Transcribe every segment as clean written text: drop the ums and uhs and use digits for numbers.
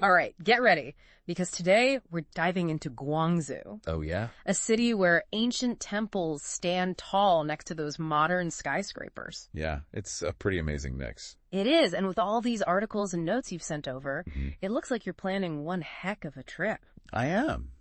All right, get ready, because today we're diving into Guangzhou, Oh, yeah? a city where ancient temples stand tall next to those modern skyscrapers. Yeah, it's a pretty amazing mix. It is, and with all these articles and notes you've sent over, Mhm. it looks like you're planning one heck of a trip. I am.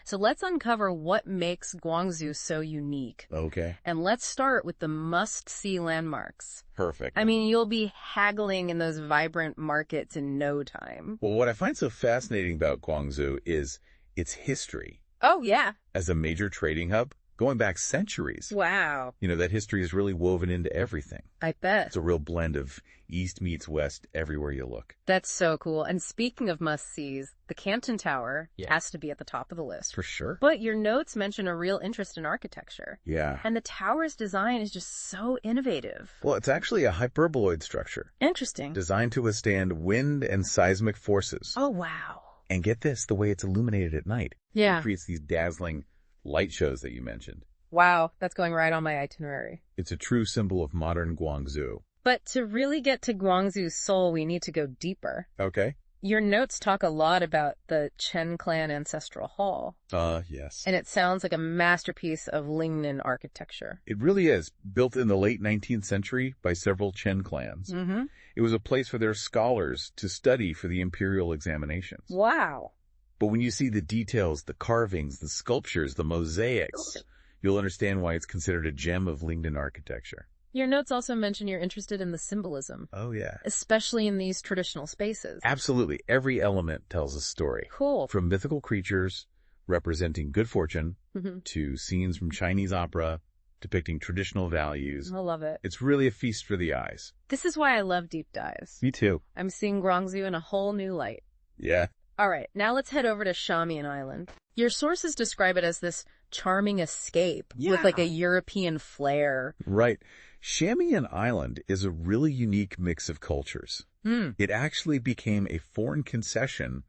So let's uncover what makes Guangzhou so unique. Okay. And let's start with the must-see landmarks. Perfect. I mean, you'll be haggling in those vibrant markets in no time. Well, what I find so fascinating about Guangzhou is its history. Oh, yeah. As a major trading hub, going back centuries. Wow. That history is really woven into everything. I bet. It's a real blend of East meets West everywhere you look. That's so cool. And speaking of must-sees, the Canton Tower Yeah. has to be at the top of the list. For sure. But your notes mention a real interest in architecture. Yeah. And the tower's design is just so innovative. Well, it's actually a hyperboloid structure Interesting. designed to withstand wind and seismic forces. Oh, wow. And get this, the way it's illuminated at night. Yeah. It creates these dazzling light shows that you mentioned. Wow, that's going right on my itinerary. It's a true symbol of modern Guangzhou. But to really get to Guangzhou's soul, we need to go deeper. Okay. Your notes talk a lot about the Chen Clan Ancestral Hall, Yes. and it sounds like a masterpiece of Lingnan architecture. It really is. Built in the late 19th century by several Chen clans. Mm-hmm. It was a place for their scholars to study for the imperial examinations. Wow. But when you see the details, the carvings, the sculptures, the mosaics, you'll understand why it's considered a gem of Lingnan architecture. Your notes also mention you're interested in the symbolism, Oh, yeah. especially in these traditional spaces. Absolutely. Every element tells a story. Cool. From mythical creatures representing good fortune Mhm. to scenes from Chinese opera depicting traditional values. I love it. It's really a feast for the eyes. This is why I love deep dives. Me too. I'm seeing Guangzhou in a whole new light. Yeah. All right, now let's head over to Shamian Island. Your sources describe it as this charming escape with like a European flair. Right. Shamian Island is a really unique mix of cultures. It actually became a foreign concession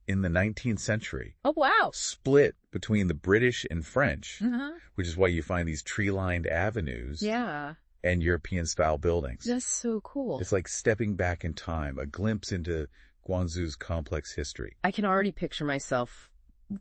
in the 19th century, Oh, wow. split between the British and French, Uh-huh. which is why you find these tree-lined avenues Yeah, and European-style buildings. that's so cool. It's like stepping back in time, a glimpse into Guangzhou's complex history. I can already picture myself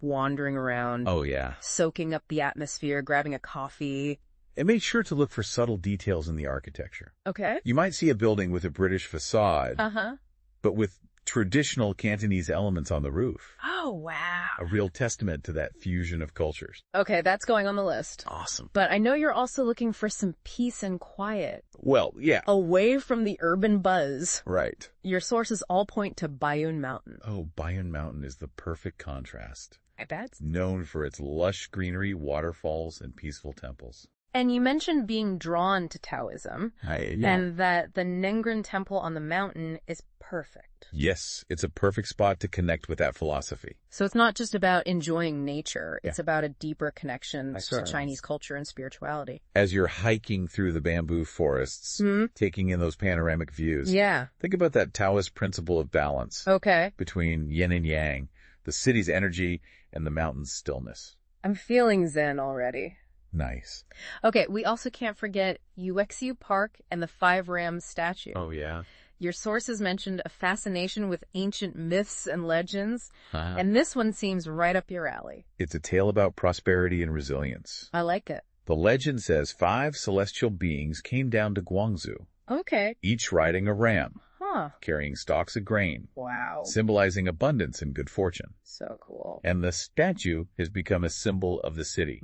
wandering around, Oh, yeah. soaking up the atmosphere, grabbing a coffee. And make sure to look for subtle details in the architecture. Okay. You might see a building with a British facade, Uh-huh. but with traditional Cantonese elements on the roof. Oh, wow. A real testament to that fusion of cultures. Okay, that's going on the list. Awesome. But I know you're also looking for some peace and quiet, Well, yeah. away from the urban buzz. Right. Your sources all point to Baiyun Mountain. Oh, Baiyun Mountain is the perfect contrast. I bet. Known for its lush greenery, waterfalls, and peaceful temples. And you mentioned being drawn to Taoism, and that the Nengren Temple on the mountain is perfect. Yes, it's a perfect spot to connect with that philosophy. So it's not just about enjoying nature, it's about a deeper connection That's to right. Chinese culture and spirituality. As you're hiking through the bamboo forests, taking in those panoramic views, Yeah. think about that Taoist principle of balance Okay. between yin and yang, the city's energy and the mountain's stillness. I'm feeling zen already. Nice. Okay, we also can't forget UXU Park and the Five Rams statue. Oh, yeah. Your sources mentioned a fascination with ancient myths and legends, Uh-huh. and this one seems right up your alley. It's a tale about prosperity and resilience. I like it. The legend says 5 celestial beings came down to Guangzhou, Okay. each riding a ram, Huh. carrying stalks of grain, Wow. symbolizing abundance and good fortune. So cool. And the statue has become a symbol of the city.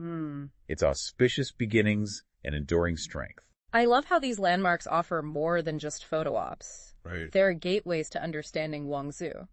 Its auspicious beginnings and enduring strength. I love how these landmarks offer more than just photo ops. Right. They're gateways to understanding Guangzhou.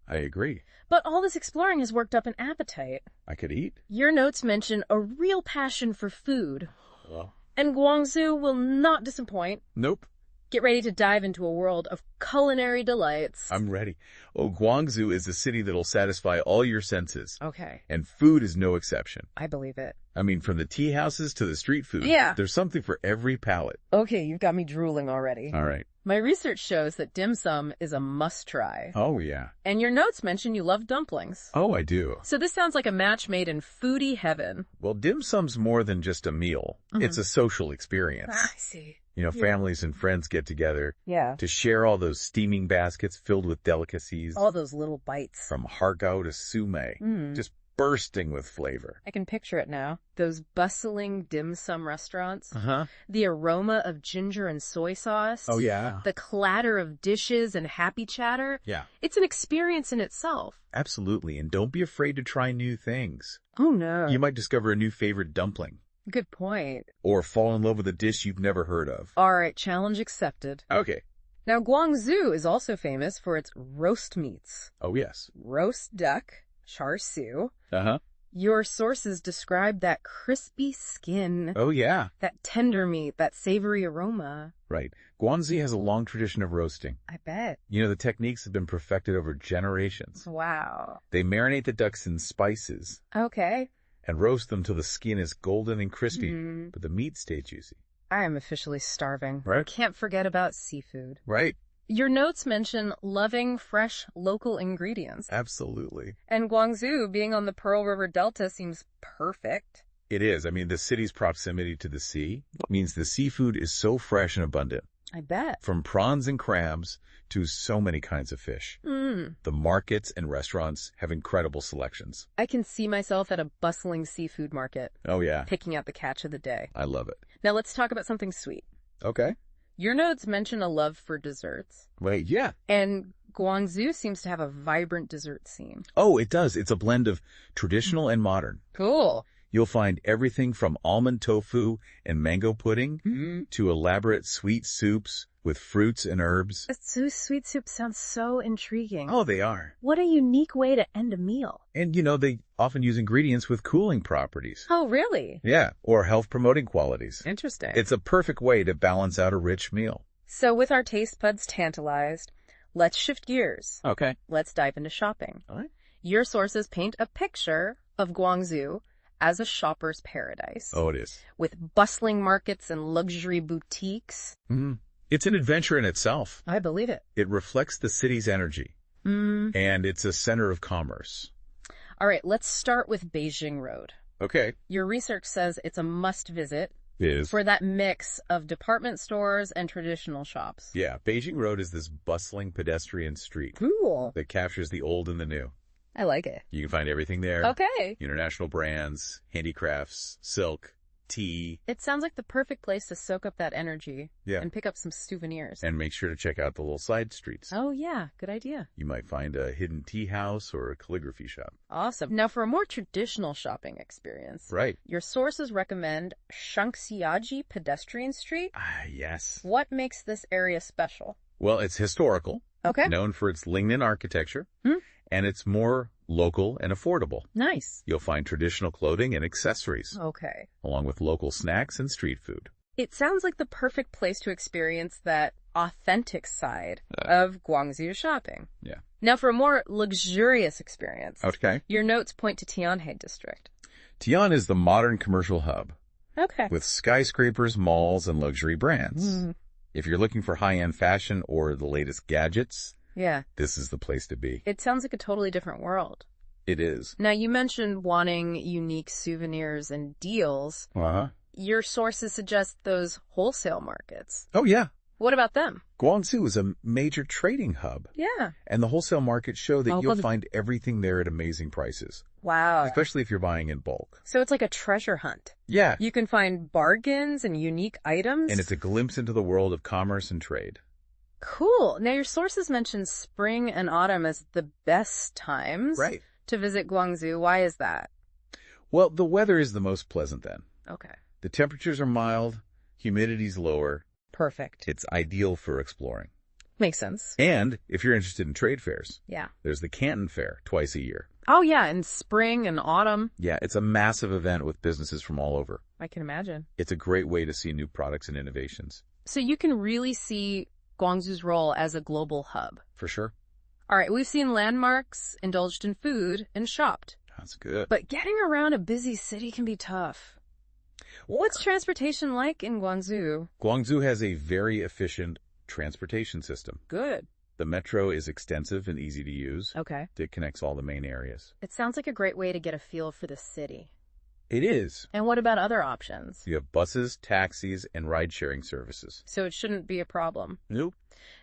I agree. But all this exploring has worked up an appetite. I could eat. Your notes mention a real passion for food. Well, And Guangzhou will not disappoint. nope. Get ready to dive into a world of culinary delights. I'm ready. Oh, Guangzhou is a city that'll satisfy all your senses. Okay, And food is no exception. I believe it. I mean, from the tea houses to the street food. Yeah. There's something for every palate. Okay, you've got me drooling already. All right. My research shows that dim sum is a must-try. Oh, yeah. And your notes mention you love dumplings. Oh, I do. So this sounds like a match made in foodie heaven. Well, dim sum's more than just a meal. It's a social experience. I see. Families and friends get together to share all those steaming baskets filled with delicacies. All those little bites. From hargao to sume, just bursting with flavor. I can picture it now. Those bustling dim sum restaurants. Uh-huh. The aroma of ginger and soy sauce. Oh, yeah. The clatter of dishes and happy chatter. Yeah. It's an experience in itself. Absolutely. And don't be afraid to try new things. Oh, no. You might discover a new favorite dumpling. Good point. Or fall in love with a dish you've never heard of. All right, challenge accepted. Okay. Now, Guangzhou is also famous for its roast meats. Oh, yes. Roast duck, char siu. Uh-huh. Your sources describe that crispy skin. Oh, yeah. That tender meat, that savory aroma. Right. Guangxi has a long tradition of roasting. I bet. The techniques have been perfected over generations. Wow. They marinate the ducks in spices. Okay. And roast them till the skin is golden and crispy, but the meat stays juicy. I am officially starving. Right. Can't forget about seafood. Right. Your notes mention loving fresh local ingredients. Absolutely. And Guangzhou being on the Pearl River Delta seems perfect. It is. The city's proximity to the sea means the seafood is so fresh and abundant. I bet. From prawns and crabs to so many kinds of fish. The markets and restaurants have incredible selections. I can see myself at a bustling seafood market. Oh, yeah. Picking out the catch of the day. I love it. Now let's talk about something sweet. Okay. Your notes mention a love for desserts. Wait, yeah. And Guangzhou seems to have a vibrant dessert scene. Oh, it does. It's a blend of traditional and modern. Cool. You'll find everything from almond tofu and mango pudding to elaborate sweet soups with fruits and herbs. Sweet soup sounds so intriguing. Oh, they are. What a unique way to end a meal. And, they often use ingredients with cooling properties. Oh, really? Yeah, or health-promoting qualities. Interesting. It's a perfect way to balance out a rich meal. So with our taste buds tantalized, let's shift gears. Okay. Let's dive into shopping. All right. Your sources paint a picture of Guangzhou as a shopper's paradise. Oh, it is. With bustling markets and luxury boutiques. It's an adventure in itself. I believe it. It reflects the city's energy. And it's a center of commerce. All right, let's start with Beijing Road. Okay. Your research says it's a must-visit Is. for that mix of department stores and traditional shops. Yeah, Beijing Road is this bustling pedestrian street Cool. that captures the old and the new. I like it. You can find everything there. Okay. International brands, handicrafts, silk, tea. It sounds like the perfect place to soak up that energy Yeah. and pick up some souvenirs. And make sure to check out the little side streets. Oh, yeah. Good idea. You might find a hidden tea house or a calligraphy shop. Awesome. Now, for a more traditional shopping experience, Right. your sources recommend Shangxiaji Pedestrian Street. Ah, yes. What makes this area special? Well, it's historical. Okay. Known for its Lingnan architecture. And it's more local and affordable. Nice. You'll find traditional clothing and accessories, Okay. along with local snacks and street food. It sounds like the perfect place to experience that authentic side of Guangzhou shopping. Yeah. Now, for a more luxurious experience, Okay. your notes point to Tianhe District. Tian is the modern commercial hub Okay. with skyscrapers, malls, and luxury brands. If you're looking for high-end fashion or the latest gadgets, Yeah. this is the place to be. It sounds like a totally different world. It is. Now, you mentioned wanting unique souvenirs and deals. Uh-huh. Your sources suggest those wholesale markets. Oh, yeah. What about them? Guangzhou is a major trading hub, Yeah. and the wholesale markets show that Oh, you'll but- find everything there at amazing prices, Wow. especially if you're buying in bulk. So it's like a treasure hunt. Yeah. You can find bargains and unique items. And it's a glimpse into the world of commerce and trade. Cool. Now, your sources mention spring and autumn as the best times Right. to visit Guangzhou. Why is that? Well, the weather is the most pleasant then. Okay. The temperatures are mild, humidity's lower. Perfect. It's ideal for exploring. Makes sense. And if you're interested in trade fairs, Yeah. there's the Canton Fair twice a year. Oh, yeah, in spring and autumn. Yeah, it's a massive event with businesses from all over. I can imagine. It's a great way to see new products and innovations. So you can really see Guangzhou's role as a global hub. For sure. All right, we've seen landmarks, indulged in food, and shopped. That's good. But getting around a busy city can be tough. What's transportation like in Guangzhou? Guangzhou has a very efficient transportation system. Good. The metro is extensive and easy to use. Okay. It connects all the main areas. It sounds like a great way to get a feel for the city. It is. And what about other options? You have buses, taxis, and ride-sharing services. So it shouldn't be a problem. Nope.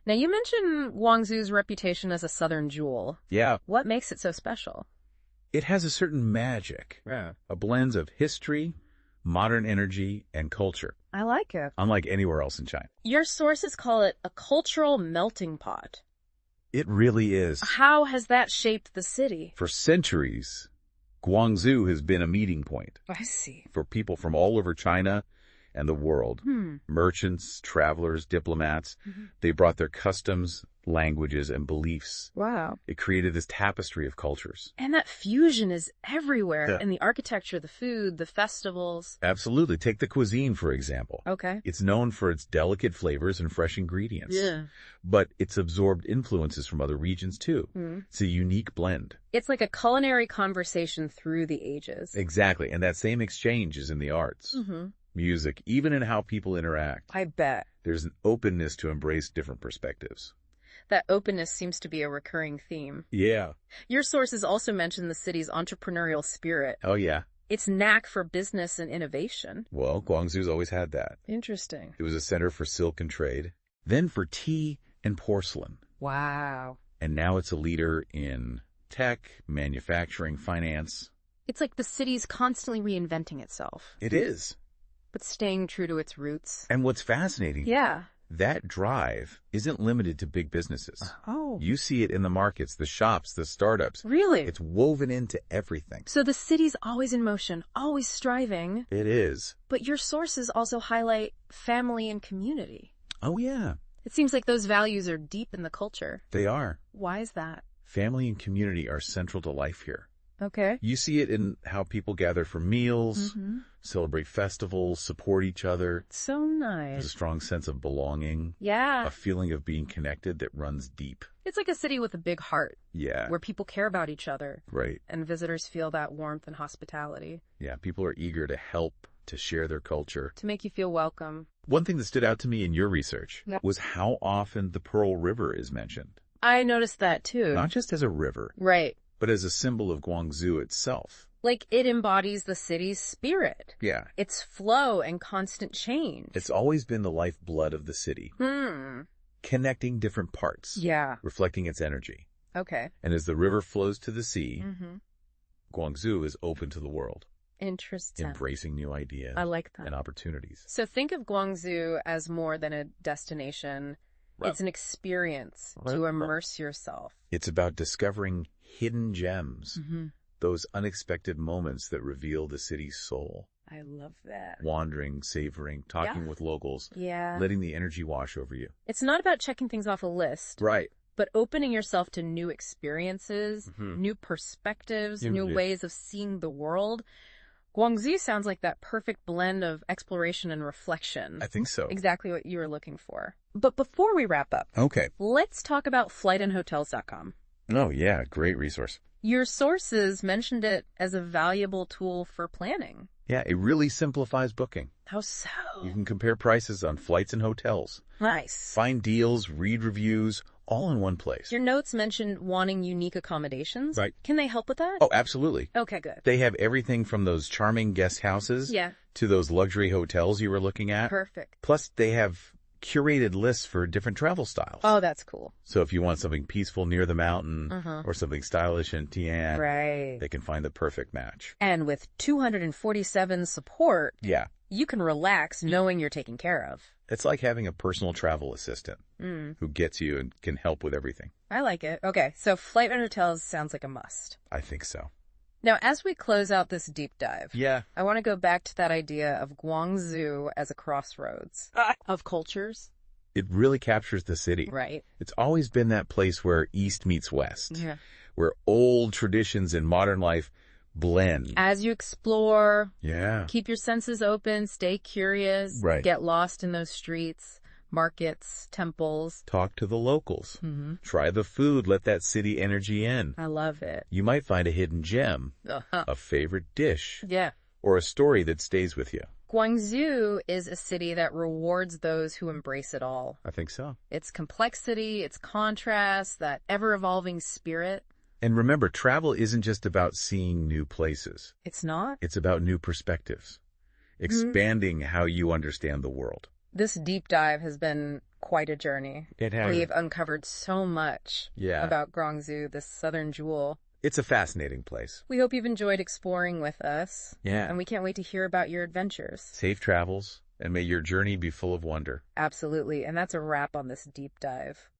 Now, you mentioned Guangzhou's reputation as a southern jewel. Yeah. What makes it so special? It has a certain magic. Yeah. A blend of history, modern energy, and culture. I like it. Unlike anywhere else in China. Your sources call it a cultural melting pot. It really is. How has that shaped the city? For centuries, Guangzhou has been a meeting point I see. for people from all over China and the world. Merchants, travelers, diplomats. They brought their customs, languages, and beliefs. Wow. It created this tapestry of cultures. And that fusion is everywhere. Yeah. In the architecture, the food, the festivals. Absolutely. Take the cuisine, for example. Okay. It's known for its delicate flavors and fresh ingredients. But it's absorbed influences from other regions, too. It's a unique blend. It's like a culinary conversation through the ages. Exactly. And that same exchange is in the arts, music, even in how people interact. I bet. There's an openness to embrace different perspectives. That openness seems to be a recurring theme. Yeah. Your sources also mention the city's entrepreneurial spirit. Oh, yeah. Its knack for business and innovation. Well, Guangzhou's always had that. Interesting. It was a center for silk and trade, then for tea and porcelain. Wow. And now it's a leader in tech, manufacturing, finance. It's like the city's constantly reinventing itself. It is. But staying true to its roots. And what's fascinating, Yeah. that drive isn't limited to big businesses. Oh. You see it in the markets, the shops, the startups. Really? It's woven into everything. So the city's always in motion, always striving. It is. But your sources also highlight family and community. Oh, yeah. It seems like those values are deep in the culture. They are. Why is that? Family and community are central to life here. Okay. You see it in how people gather for meals, celebrate festivals, support each other. So There's nice. a strong sense of belonging, Yeah. a feeling of being connected that runs deep. It's like a city with a big heart, Yeah, where people care about each other, right. and visitors feel that warmth and hospitality. Yeah, people are eager to help, to share their culture. To make you feel welcome. One thing that stood out to me in your research Yeah. was how often the Pearl River is mentioned. I noticed that too. Not just as a river, Right. but as a symbol of Guangzhou itself. Like it embodies the city's spirit. Yeah, Its flow and constant change. it's always been the lifeblood of the city, connecting different parts, Yeah. reflecting its energy. Okay. And as the river flows to the sea, Mm-hmm. Guangzhou is open to the world, Interesting. embracing new ideas I like that. and opportunities. So think of Guangzhou as more than a destination. Right. It's an experience to immerse yourself. It's about discovering hidden gems, those unexpected moments that reveal the city's soul. I love that. Wandering, savoring, talking with locals, Yeah. letting the energy wash over you. It's not about checking things off a list, Right. but opening yourself to new experiences, new perspectives, new ways of seeing the world. Guangzhou sounds like that perfect blend of exploration and reflection. I think so. Exactly what you were looking for. But before we wrap up, Okay. let's talk about FlightNHotels.com. Oh, yeah. Great resource. Your sources mentioned it as a valuable tool for planning. Yeah, it really simplifies booking. How so? You can compare prices on flights and hotels, Nice. find deals, read reviews, all in one place. Your notes mentioned wanting unique accommodations. Right. Can they help with that? Oh, absolutely. Okay, good. They have everything from those charming guest houses Yeah. to those luxury hotels you were looking at. Perfect. Plus, they have curated lists for different travel styles. Oh, that's cool. So if you want something peaceful near the mountain or something stylish in Tian, Right. they can find the perfect match. And with 247 support, Yeah. you can relax knowing you're taken care of. It's like having a personal travel assistant who gets you and can help with everything. I like it. Okay, so Flight and Hotels sounds like a must. I think so. Now, as we close out this deep dive, Yeah. I want to go back to that idea of Guangzhou as a crossroads of cultures. It really captures the city. Right. It's always been that place where East meets West, Yeah. where old traditions and modern life blend. As you explore, Yeah. keep your senses open, stay curious, Right. get lost in those streets, markets, temples. Talk to the locals. Try the food. Let that city energy in. I love it. You might find a hidden gem, Uh-huh. a favorite dish, Yeah. or a story that stays with you. Guangzhou is a city that rewards those who embrace it all. I think so. Its complexity, its contrast, that ever-evolving spirit. And remember, travel isn't just about seeing new places. It's not? It's about new perspectives, expanding how you understand the world. This deep dive has been quite a journey. It has. We've uncovered so much about Guangzhou, this southern jewel. It's a fascinating place. We hope you've enjoyed exploring with us. Yeah. And we can't wait to hear about your adventures. Safe travels, and may your journey be full of wonder. Absolutely. And that's a wrap on this deep dive.